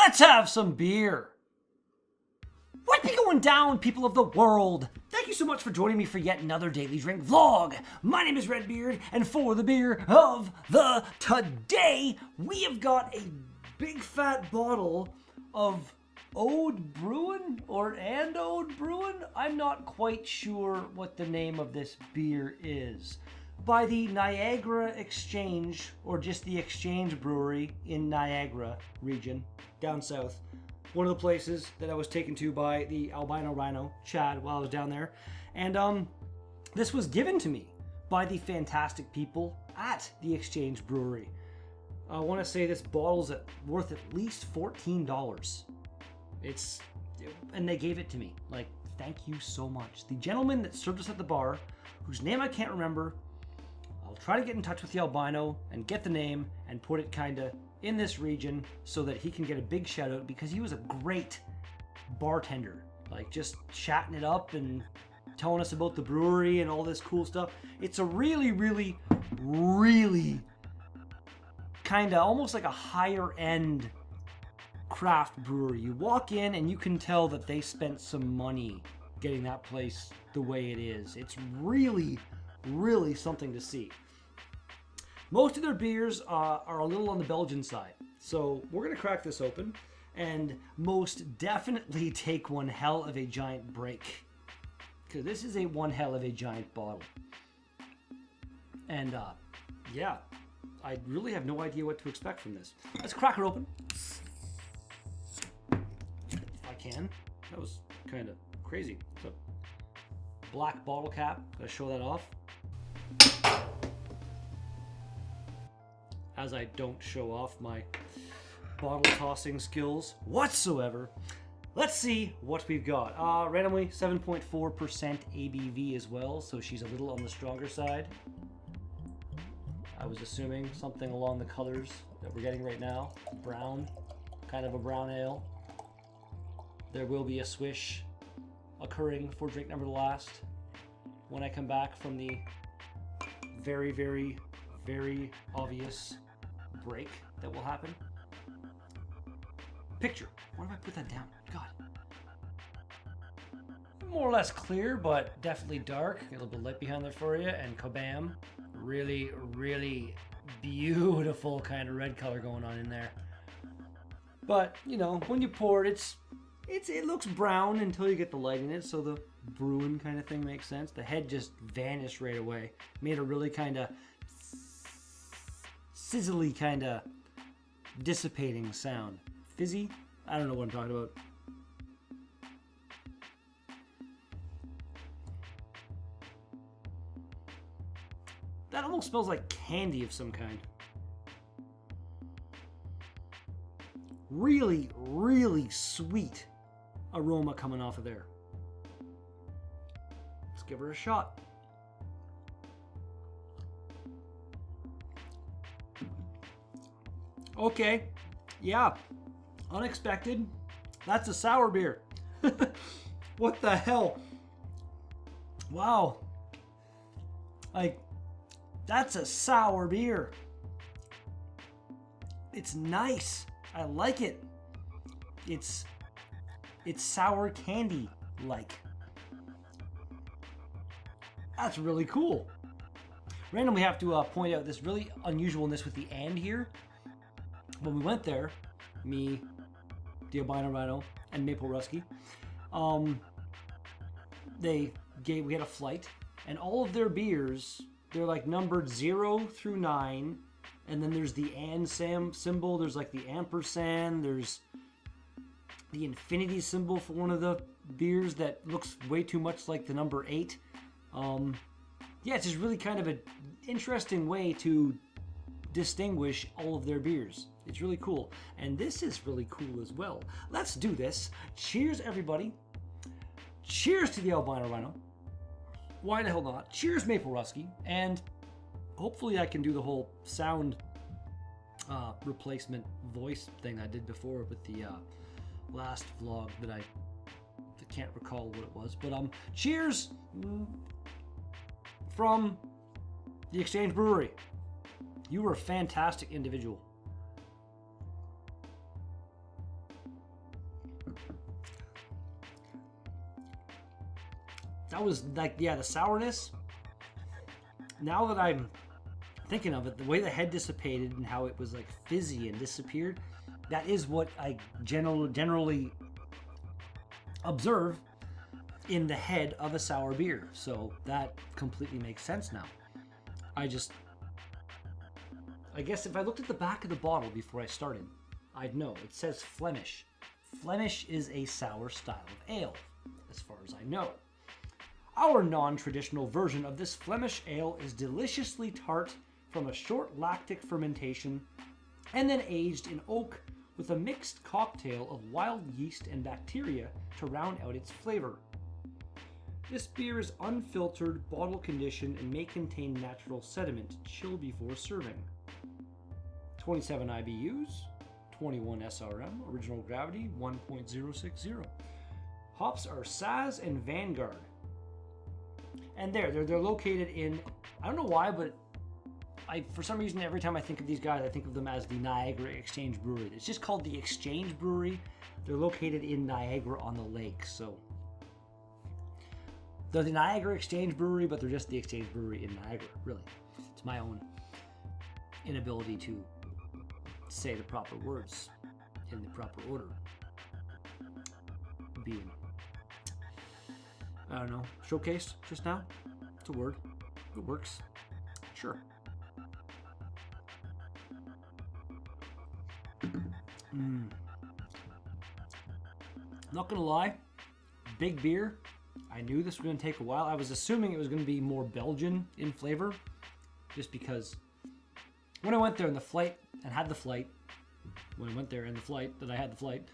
Let's have some beer. What be going down, people of the world? Thank you so much for joining me for yet another Daily Drink vlog. My name is Redbeard, and for the beer of the today, we have got a big fat bottle of Ode Bruin or Ode Bruin. I'm not quite sure what the name of this beer is. By the Niagara Exchange, or just the Exchange Brewery in Niagara region, down south. One of the places that I was taken to by the albino rhino, Chad, while I was down there. And this was given to me by the fantastic people at the Exchange Brewery. I want to say this bottle's worth at least $14. And they gave it to me. Like, thank you so much. The gentleman that served us at the bar, whose name I can't remember, I'll try to get in touch with the albino and get the name and put it kind of in this region so that he can get a big shout out, because he was a great bartender, like just chatting it up and telling us about the brewery and all this cool stuff. It's a really, really, really kind of almost like a higher end craft brewery. You walk in and you can tell that they spent some money getting that place the way it is. It's really, really something to see. Most of their beers are a little on the Belgian side. So we're going to crack this open and most definitely take one hell of a giant break, because this is a one hell of a giant bottle. And yeah, I really have no idea what to expect from this. Let's crack her open. If I can. That was kind of crazy. It's a black bottle cap. Gotta show that off. As I don't show off my bottle tossing skills whatsoever. Let's see what we've got. Randomly 7.4% ABV as well, so she's a little on the stronger side. I was assuming something along the colors that we're getting right now. Brown, kind of a brown ale. There will be a swish occurring for drink number last when I come back from the very, very, very obvious break that will happen. Picture. Why did I put that down? God. More or less clear, but definitely dark. A little bit of light behind there for you, and kabam. Really, really beautiful kind of red color going on in there. But, you know, when you pour it, it looks brown until you get the light in it, so the Bruin kind of thing makes sense. The head just vanished right away. Made a really kind of sizzly kind of dissipating sound. Fizzy? I don't know what I'm talking about. That almost smells like candy of some kind. Really, really sweet aroma coming off of there. Let's give her a shot. Okay, yeah, unexpected. That's a sour beer. What the hell? Wow. Like, that's a sour beer. It's nice. I like it. It's sour candy like. That's really cool. Randomly have to point out this really unusualness with the and here. When we went there, me, the albino rhino, and Maple Rusky, we had a flight, and all of their beers, they're like numbered 0 through 9, and then there's the and symbol, there's like the ampersand, there's the infinity symbol for one of the beers that looks way too much like the number 8. Yeah, it's just really kind of an interesting way to distinguish all of their beers. It's really cool. And this is really cool as well. Let's do this. Cheers, everybody. Cheers to the albino rhino. Why the hell not? Cheers, Maple Rusky. And hopefully I can do the whole sound replacement voice thing I did before with the last vlog that I can't recall what it was. But cheers from the Exchange Brewery. You were a fantastic individual. that was like, yeah, the sourness. Now that I'm thinking of it, the way the head dissipated and how it was like fizzy and disappeared, that is what I generally observe in the head of a sour beer. So that completely makes sense now. I guess if I looked at the back of the bottle before I started, I'd know. It says Flemish. Flemish is a sour style of ale, as far as I know. Our non-traditional version of this Flemish ale is deliciously tart from a short lactic fermentation and then aged in oak with a mixed cocktail of wild yeast and bacteria to round out its flavor. This beer is unfiltered, bottle conditioned, and may contain natural sediment. Chill before serving. 27 IBUs, 21 SRM, original gravity 1.060. Hops are Saz and Vanguard. And they're located in, I don't know why, but for some reason, every time I think of these guys, I think of them as the Niagara Exchange Brewery. It's just called the Exchange Brewery. They're located in Niagara on the lake, so they're the Niagara Exchange Brewery, but they're just the Exchange Brewery in Niagara, really. It's my own inability to say the proper words in the proper order. Being, I don't know, showcased just now. It's a word. It works. Sure. Not gonna lie, big beer. I knew this was gonna take a while. I was assuming it was gonna be more Belgian in flavor, just because when I went there in the flight and had the flight, when I went there in the flight that I had the flight,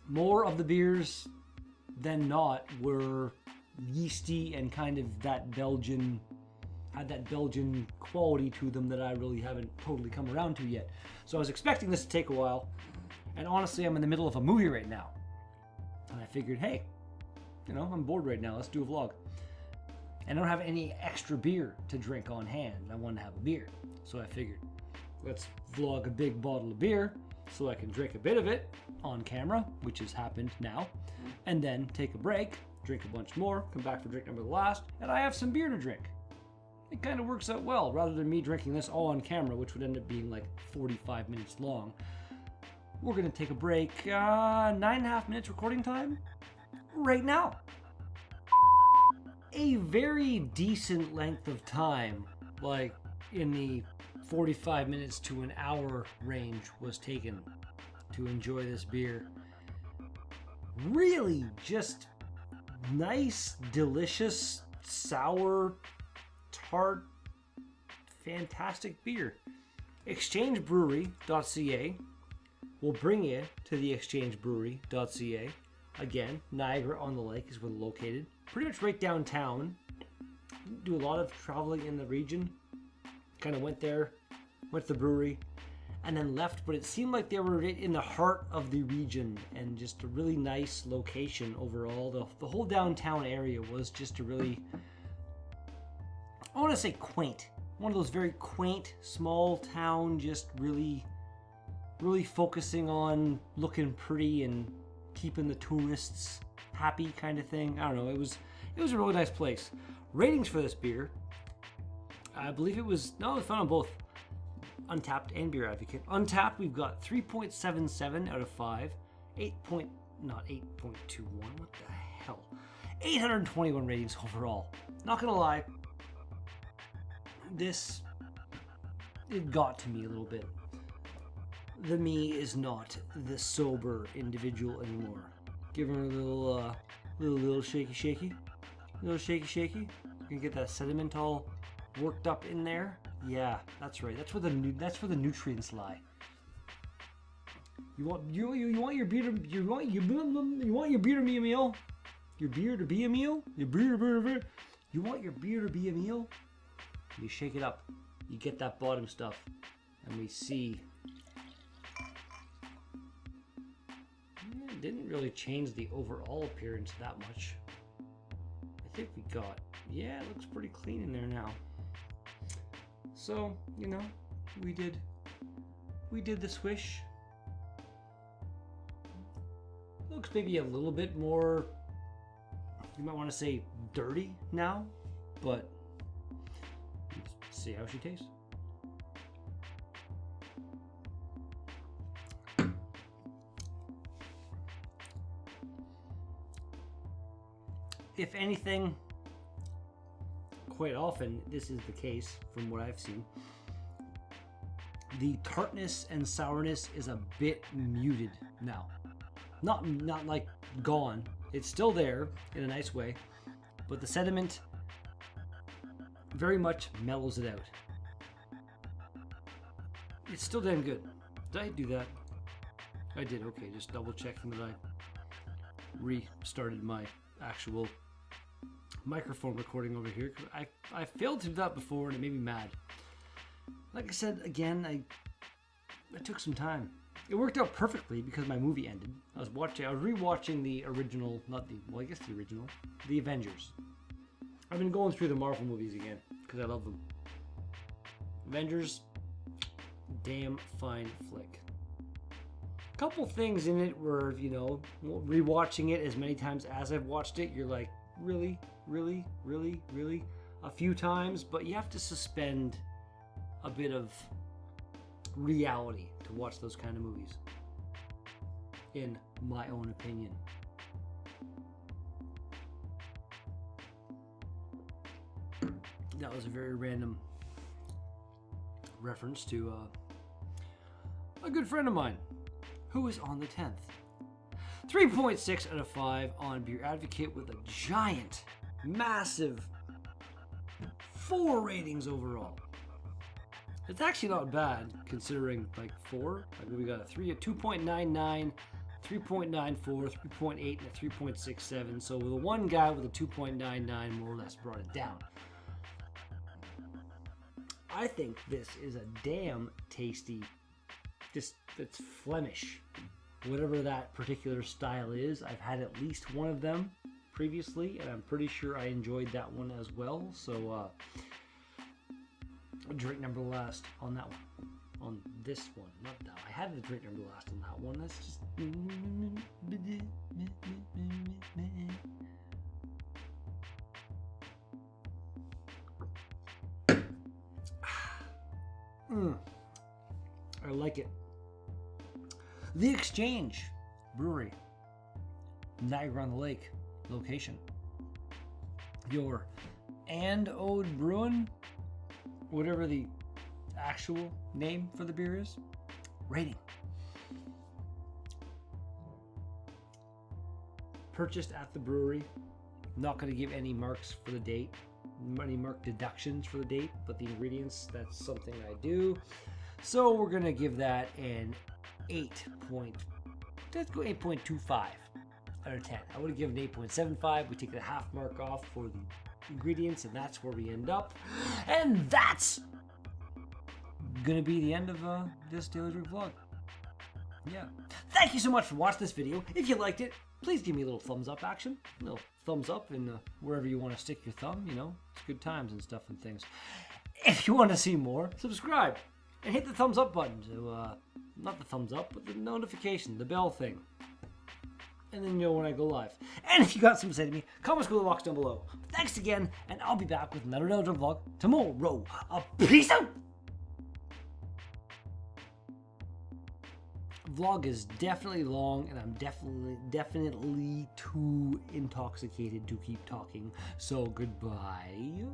more of the beers than not were yeasty and kind of that Belgian, had that Belgian quality to them that I really haven't totally come around to yet. So I was expecting this to take a while, and honestly, I'm in the middle of a movie right now. And I figured, hey, you know, I'm bored right now, let's do a vlog. And I don't have any extra beer to drink on hand. I wanted to have a beer. So I figured, let's vlog a big bottle of beer so I can drink a bit of it on camera, which has happened now, and then take a break, drink a bunch more, come back for drink number last, and I have some beer to drink. It kind of works out well, rather than me drinking this all on camera, which would end up being like 45 minutes long. We're gonna take a break, 9.5 minutes recording time, right now. A very decent length of time, like in the 45 minutes to an hour range, was taken to enjoy this beer. Really just nice, delicious, sour, tart, fantastic beer. Exchangebrewery.ca will bring you to the exchangebrewery.ca. Again, Niagara on the Lake is where they're located. Pretty much right downtown. Do a lot of traveling in the region. Kind of went there, went to the brewery, and then left. But it seemed like they were in the heart of the region and just a really nice location overall. The whole downtown area was just a really, I want to say quaint. One of those very quaint, small town, just really focusing on looking pretty and keeping the tourists happy kind of thing. I don't know, it was a really nice place. Ratings for this beer, I believe it was, no, it's found on both Untapped and Beer Advocate. Untapped, we've got 3.77 out of 5, not 8.21, what the hell? 821 ratings overall. Not gonna lie, it got to me a little bit. The me is not the sober individual anymore. Give her a little shaky. Little shaky. You can get that sediment all worked up in there. Yeah, that's right. That's where the nutrients lie. You want your beer to be a meal? Your beer to be a meal? You want your beer to be a meal? You shake it up. You get that bottom stuff, and we see. It didn't really change the overall appearance that much. I think we got, yeah, it looks pretty clean in there now. So, you know, we did the swish. Looks maybe a little bit more You might want to say dirty now, but let's see how she tastes. If anything, quite often this is the case from what I've seen. The tartness and sourness is a bit muted now. Not like gone. It's still there in a nice way, but the sediment very much mellows it out. It's still damn good. Did I do that? I did. Okay, just double checking that I restarted my actual microphone recording over here. I failed to do that before and it made me mad. Like I said, again, I took some time. It worked out perfectly because my movie ended. I was rewatching the original, the Avengers. I've been going through the Marvel movies again because I love them. Avengers, damn fine flick. Couple things in it were, rewatching it as many times as I've watched it, you're like, really, really, really, really, a few times, but you have to suspend a bit of reality to watch those kind of movies, in my own opinion. That was a very random reference to a good friend of mine who is on the 10th. 3.6 out of 5 on Beer Advocate with a giant, massive 4 ratings overall. It's actually not bad considering like 4. We got a 2.99, 3.94, 3.8, and a 3.67. So the one guy with a 2.99 more or less brought it down. I think this is a damn tasty. It's Flemish. Whatever that particular style is, I've had at least one of them previously, and I'm pretty sure I enjoyed that one as well. So, drink number last on that one. On this one, not that. I had the drink number last on that one. That's just. I like it. The Exchange Brewery, Niagara-on-the-Lake location. Your Ode Bruin, whatever the actual name for the beer is. Rating. Purchased at the brewery. Not going to give any marks for the date, any mark deductions for the date, but the ingredients, that's something I do. So we're going to give that an 8.25 out of 10. I would have given 8.75. We take the half mark off for the ingredients, and that's where we end up. And that's gonna be the end of this Daily Drink vlog. Yeah. Thank you so much for watching this video. If you liked it, please give me a little thumbs up action. A little thumbs up in wherever you want to stick your thumb. It's good times and stuff and things. If you want to see more, subscribe and hit the thumbs up button to not the thumbs up, but the notification, the bell thing. And then you know when I go live. And if you got something to say to me, comments go in the box down below. Thanks again, and I'll be back with another Daily Drink vlog tomorrow. Peace out! Vlog is definitely long, and I'm definitely too intoxicated to keep talking. So goodbye.